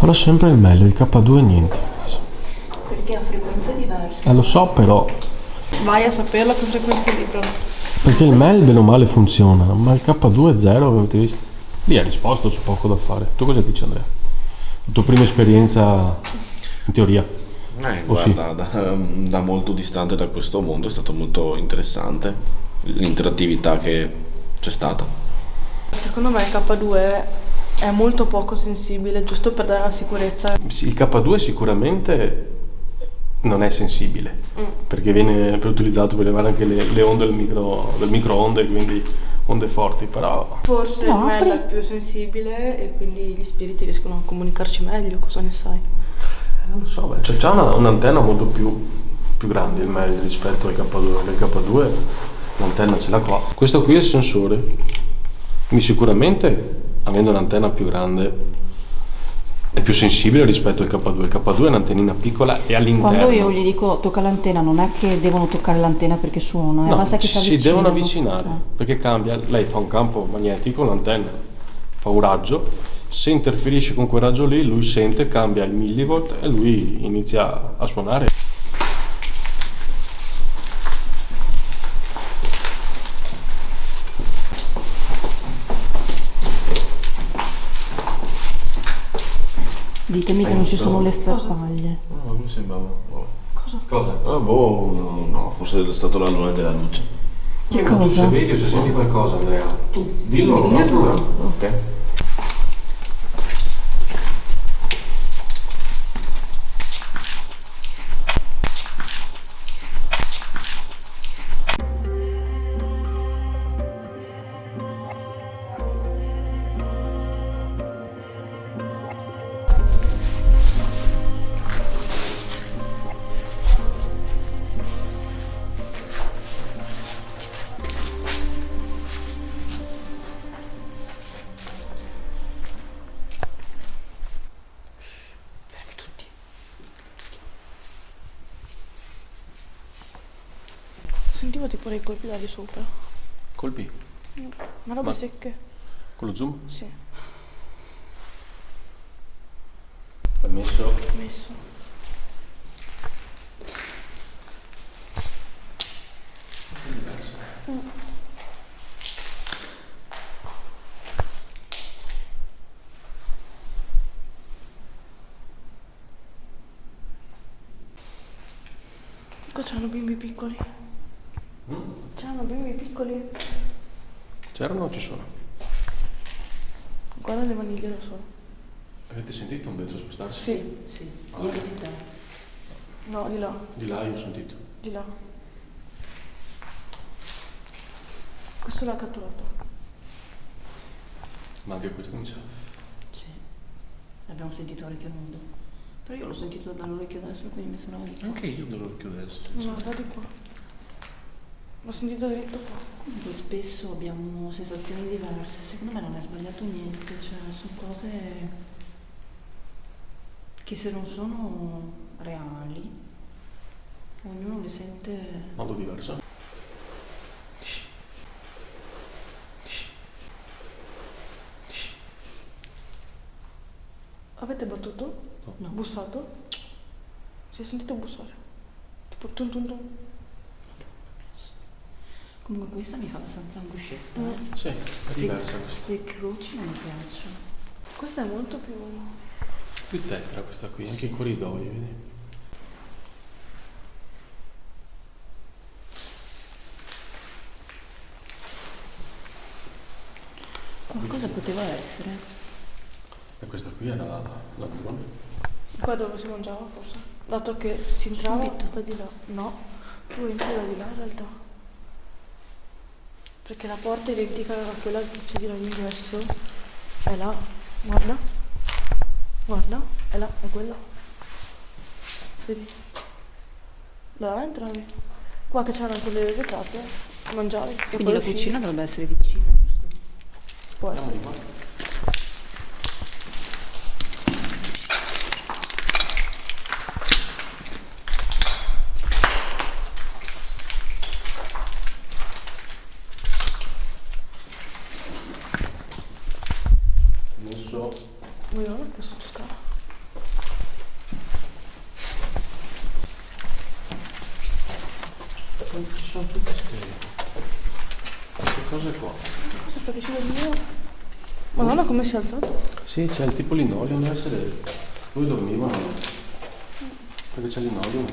Farò sempre il meglio, il K2 niente. Perché ha frequenze diverse. Lo so però, Vai a saperlo che frequenze vibrano. perché il MEL bene o male funziona, ma il K2 è zero, avete visto? Lì ha risposto, c'è poco da fare. Tu cosa dici, Andrea? La tua prima esperienza in teoria? Guarda, da molto distante da questo mondo è stato molto interessante l'interattività che c'è stata. Secondo me il K2 è molto poco sensibile, giusto per dare la sicurezza. Sì, il K2 sicuramente non è sensibile, perché viene utilizzato per levare anche le onde del microonde, quindi onde forti, però Forse il MEL è più sensibile e quindi gli spiriti riescono a comunicarci meglio, cosa ne sai? non lo so, c'è già un'antenna molto più grande il MEL rispetto al K2, perché il K2 l'antenna ce l'ha qua. Questo qui è il sensore, quindi sicuramente avendo un'antenna più grande è più sensibile rispetto al K2. Il K2 è un'antennina piccola e all'interno. Quando io gli dico tocca l'antenna, non è che devono toccare l'antenna perché suona, No, basta che si si avvicinano. devono avvicinare, perché cambia, lei fa un campo magnetico, l'antenna fa un raggio, se interferisce con quel raggio lì, lui sente, cambia il millivolt e lui inizia a suonare. Ditemi che non ci sono le strappaglie. No, mi sembrava. Cosa? No, forse è stato la luna della luce. Che Tu cosa? se vedi o se senti qualcosa, Andrea, tu dillo, non ho problema. Ok. Sentivo tipo dei colpi là di sopra. Colpi? Ma robe secche. Con lo zoom? Sì, Permesso? messo. Qua c'erano bimbi piccoli. C'erano bimbi piccoli. C'erano o ci sono? Guarda le maniglie da solo. Avete sentito un vetro spostarsi? Sì. Sì, io di te. No, di là. Di là io ho sentito. Di là. Questo l'ha catturato. Ma anche questo mi sa. Sì, l'abbiamo sentito orecchio nudo. Però io l'ho sentito dall'orecchio destro, quindi mi sembrava di qua. Anche io dall'orecchio destro. No, da di qua. L'ho sentito dritto qua. Comunque spesso abbiamo sensazioni diverse, secondo me non è sbagliato niente, cioè sono cose che se non sono reali, ognuno le sente. In modo diverso. Avete battuto? No. Bussato? Si è sentito bussare. Tipo tum tum tum. Comunque questa mi fa abbastanza angoscietta. Sì, è diversa questa. Queste croci non mi piacciono. Questa è molto più... Più tetra questa qui, anche i corridoi, vedi? Qualcosa poteva essere. E questa qui era la buona. Qua dove si mangiava forse. Dato che si entrava Subito. da di là. No, tu entri da di là in realtà. Perché la porta è identica a quella che c'è di là all'ingresso. È là. Guarda. Guarda. È là, è quella. Vedi? Là entravi. Qua che c'erano anche le vetrate, mangiavi. E Quindi poi la uscivi. cucina dovrebbe essere vicina, giusto? Può Andiamo essere. di qua. Messo. Vuoi vedere che sottoscala? Ci sono tutte queste cose qua. Cosa perché ci vedo? Madonna come si è alzato? Sì, c'è il tipo linoleo, deve essere. Lui dormivano. Perché c'è linoleo.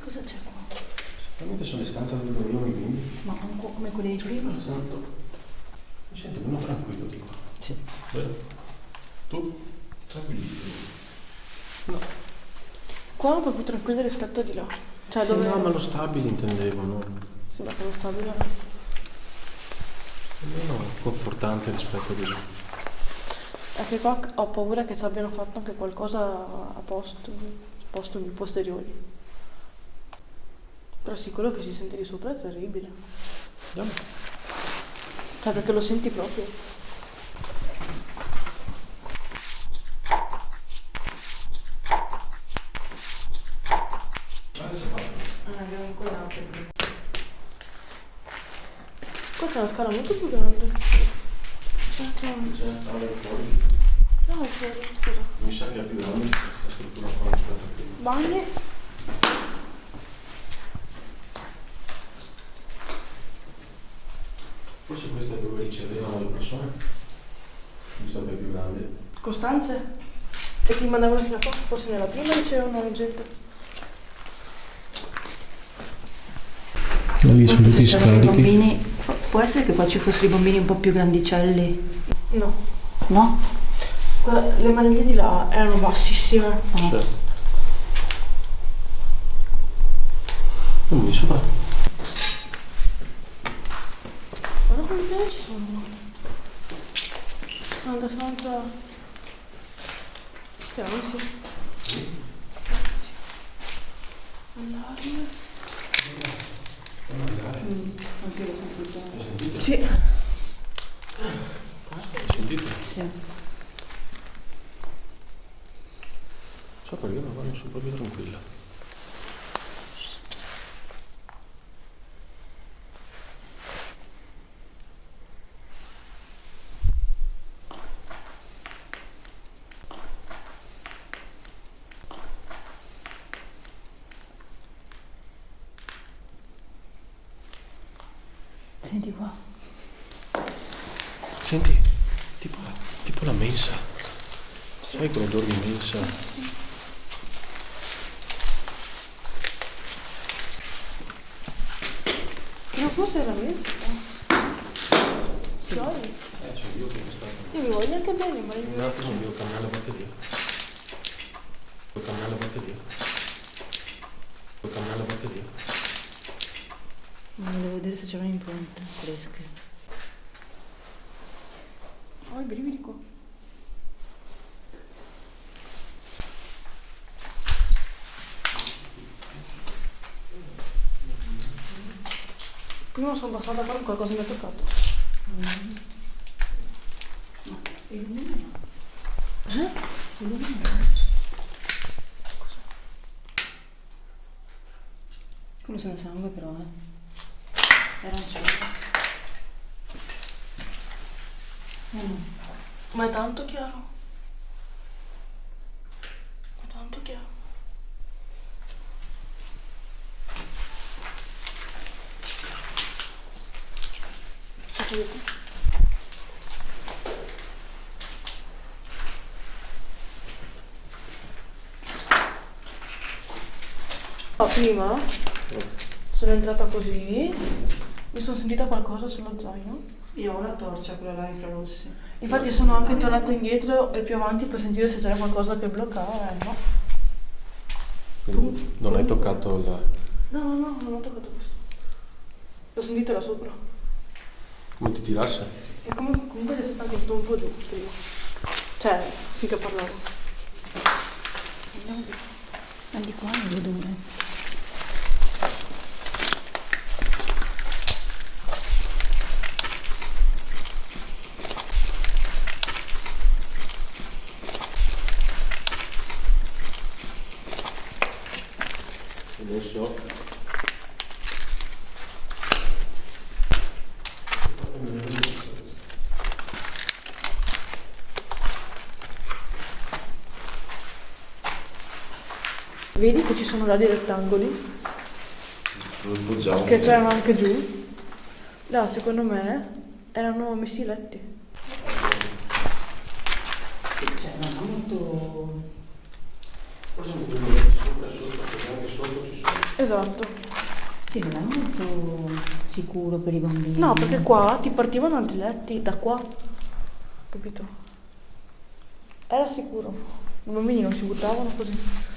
Cosa c'è qua? Veramente sono le stanze dove dormivano i bimbi. Ma un po' come quelli di prima? Esatto. Mi sento meno tranquillo di qua. Sì. Vero? Tu? Tranquillissimo. No. Qua un po' più tranquillo rispetto a di là. Cioè Sì, dove... no, ma lo stabile intendevo, no? Sì, ma quello stabile. Meno confortante rispetto a di là. È che qua ho paura che ci abbiano fatto anche qualcosa a postumi posteriori. Però sì, quello che si sente di sopra è terribile. Andiamo. Cioè perché lo senti proprio. Qua c'è una scala molto più grande. C'è anche un... fuori. No, è fuori, scusa. Mi sa che è più grande questa struttura qua rispetto a prima. Bagni. Forse questa è dove ricevevano le persone. Visto che è più grande. Costanze. E ti mandavano fino a qua. Forse nella prima ricevevano la gente. Da lì sono tutti C'erano i bambini. Può essere che qua ci fossero i bambini un po' più grandicelli? No. No? Le maniglie di là erano bassissime. Cioè. Non mi sopra. Guarda quanti piani ci sono. Sono abbastanza... Che ansia. Grazie. Allarme. Anche io ho sentito. Sentite? Sì. Sentite? Sì. So perché ma non sono proprio tranquilla. Senti qua. Senti, tipo la mensa. Sai quando dormi in mensa? Che non fosse la messa. Sì. C'è io che sta. Io mi voglio anche bene, ma Un attimo devo cambiare la batteria. Devo cambiare la batteria. Devo cambiare la batteria. Ma volevo vedere se c'erano impronte fresche. ho i brividi qua. Prima sono passata qua e qualcosa mi ha toccato. Quello se ne sangue però, È arancione. No. Ma è tanto chiaro. È tanto chiaro. Prima sono entrata così, mi sono sentita qualcosa sullo zaino. Io ho la torcia, quella là infrarossi. Infatti sono anche tornata indietro e più avanti per sentire se c'era qualcosa che bloccava, no? Quindi non hai toccato il... No, non ho toccato questo. L'ho sentito là sopra. come ti tirasse? E comunque c'è stato anche tutto un voodoo prima. Cioè, finché parlavo. Andiamo di qua. Di qua non vedo dove. Adesso Vedi che ci sono là dei rettangoli? Dove poggiamo? Che c'erano anche giù. Là, secondo me, erano messi i letti. Cioè, non è molto... Forse mi devo mettere sopra e sotto, perché anche sotto ci sono. Esatto. Sì, non è molto sicuro per i bambini. No, perché qua ti partivano altri letti, da qua. Capito? Era sicuro. I bambini non si buttavano così.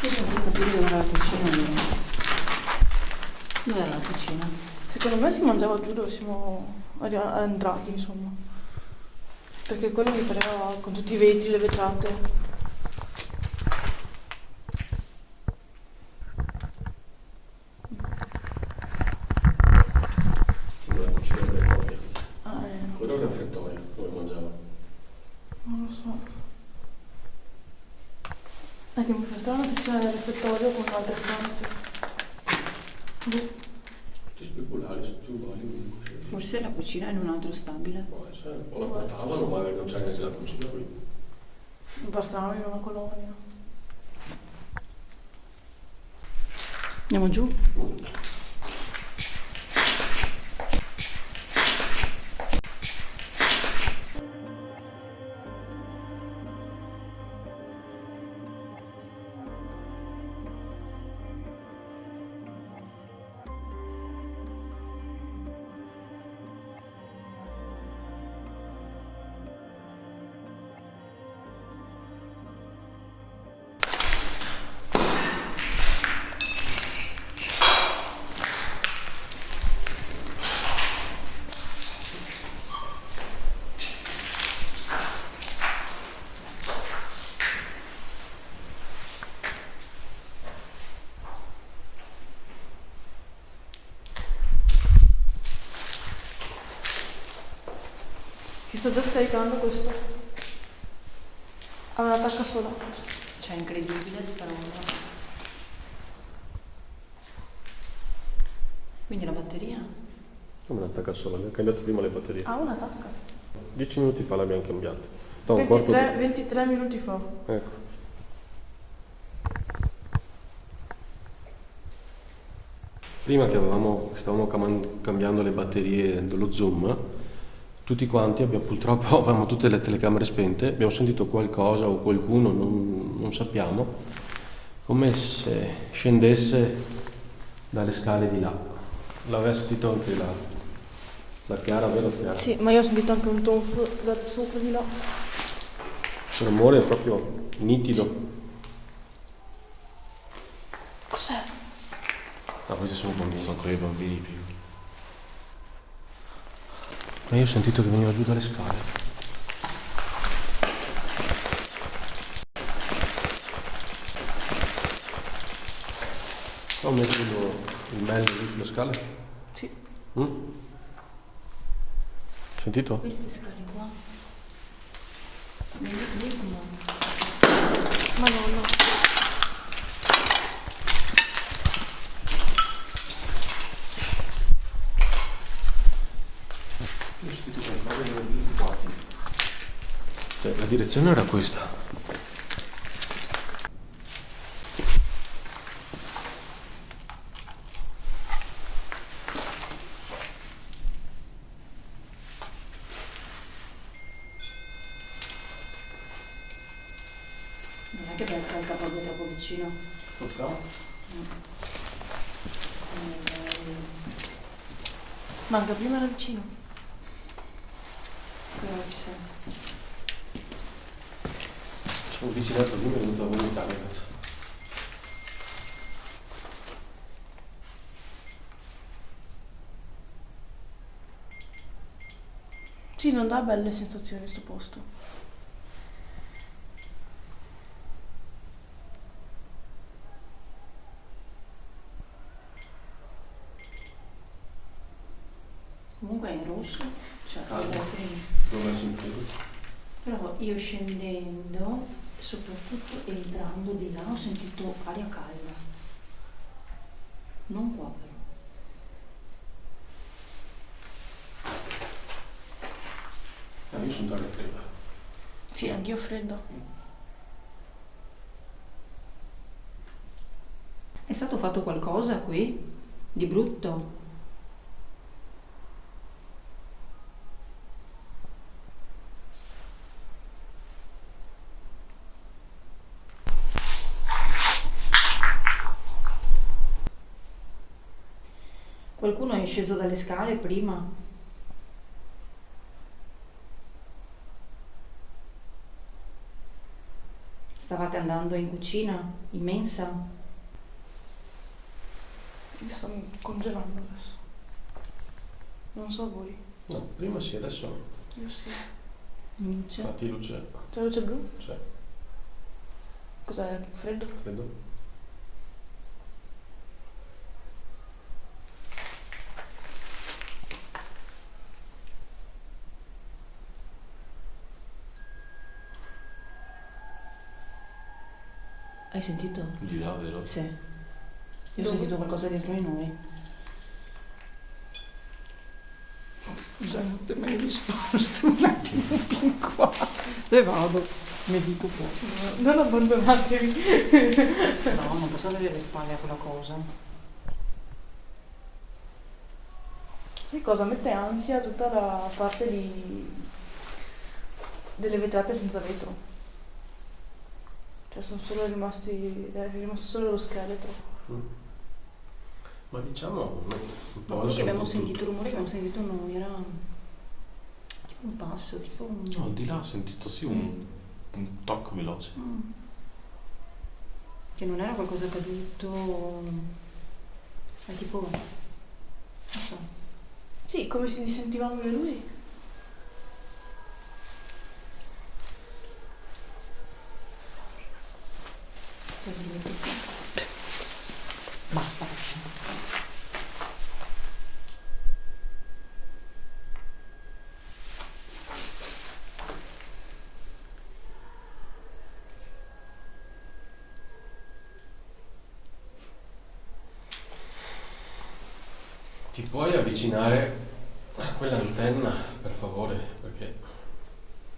Io devo capire dove era la cucina. Dove era la cucina? Secondo me si mangiava giù dove siamo entrati, insomma. Perché quello mi pareva con tutti i vetri, le vetrate. La cucina delle copie. Ah, Quello è il refettorio, dove mangiavo. non lo so. È che mi fa strano che c'è il refettorio con altre stanze. Boh. Tutti speculari, tutti uguali comunque. Forse la cucina è in un altro stabile. Può essere. O la portavano, magari non c'è neanche la cucina qui. Mi fa strano in una colonia. Andiamo giù? Si sta già scaricando questo. Ha una tacca sola. Cioè, incredibile sta roba. Quindi la batteria? Come una attacca sola, abbiamo cambiato prima le batterie. Ha una tacca. 10 minuti fa l'abbiamo cambiata. No, un quarto 23 minuti fa. Ecco. Prima che stavamo cambiando le batterie dello Zoom, tutti quanti purtroppo avevamo tutte le telecamere spente, abbiamo sentito qualcosa o qualcuno, non sappiamo, come se scendesse dalle scale di là. L'aveva sentito anche la Chiara, vero Chiara? Sì, ma io ho sentito anche un tonfo da sopra di là. Il rumore è proprio nitido. Cos'è? Ah, questi sono i bambini. Sono ancora i bambini più. Ma io ho sentito che veniva giù dalle scale. Sto mettendo il meglio lì sulle scale? Sì. Sentito? Queste scale qua. Vedi come... Ma no. Io ho sentito qualcosa che veniva giù di qua. Cioè, la direzione era questa. Non è che becca proprio troppo vicino. Manca prima era vicino. Però ci sei. Sono avvicinato a lui e è venuto a vomitare, cazzo. Sì, non dà belle sensazioni sto posto. Comunque è in rosso, cioè Caldo. deve essere in... Dove si impiega? Però io scendendo, soprattutto entrando di là, ho sentito aria calda. Non qua però. sento aria fredda. Sì, anch'io ho freddo. È stato fatto qualcosa qui? Di brutto? Qualcuno è sceso dalle scale prima? Stavate andando in cucina? In mensa? Mi sto congelando adesso. Non so voi. No, prima sì, adesso no. Io sì. Luce? Infatti luce, C'è la luce blu? c'è, Cos'è? Freddo? freddo. Hai sentito? Di là, vero? Sì. Io ho Dove? sentito qualcosa dentro di noi. Scusate, ma io mi sposto un attimo più qua. Dove vado? Mi dico qua. Non abbandonatevi. No, non posso avere le spalle a quella cosa. Sai cosa? Mette ansia tutta la parte delle vetrate senza vetro. Cioè sono solo rimasti. È rimasto solo lo scheletro. Mm. Ma diciamo, un po' Ma quello che abbiamo tutto- sentito, il rumore che abbiamo sentito noi era tipo un passo, tipo un... No, di là ho sentito sì un tocco veloce. Mm. Che non era qualcosa caduto, ma tipo, non so. Sì, come se li sentivamo io e lui. Basta. Ti puoi avvicinare a quell'antenna, per favore, perché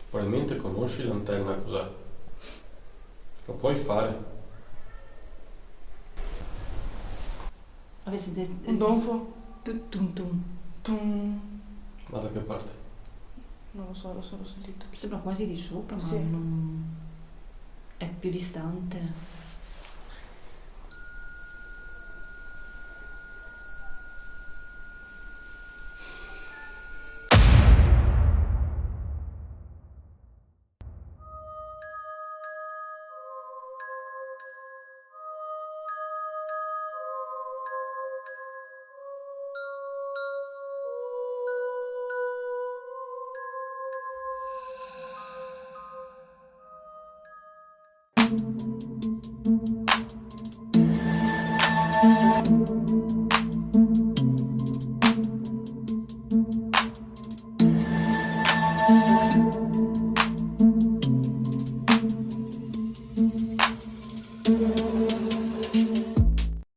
probabilmente conosci l'antenna cos'è. Lo puoi fare. Avete sentito? Un donfo. Tum tum. Tum. Ma da che parte? Non lo so, l'ho solo sentito. Sembra quasi di sopra, ma Sì. non... è più distante.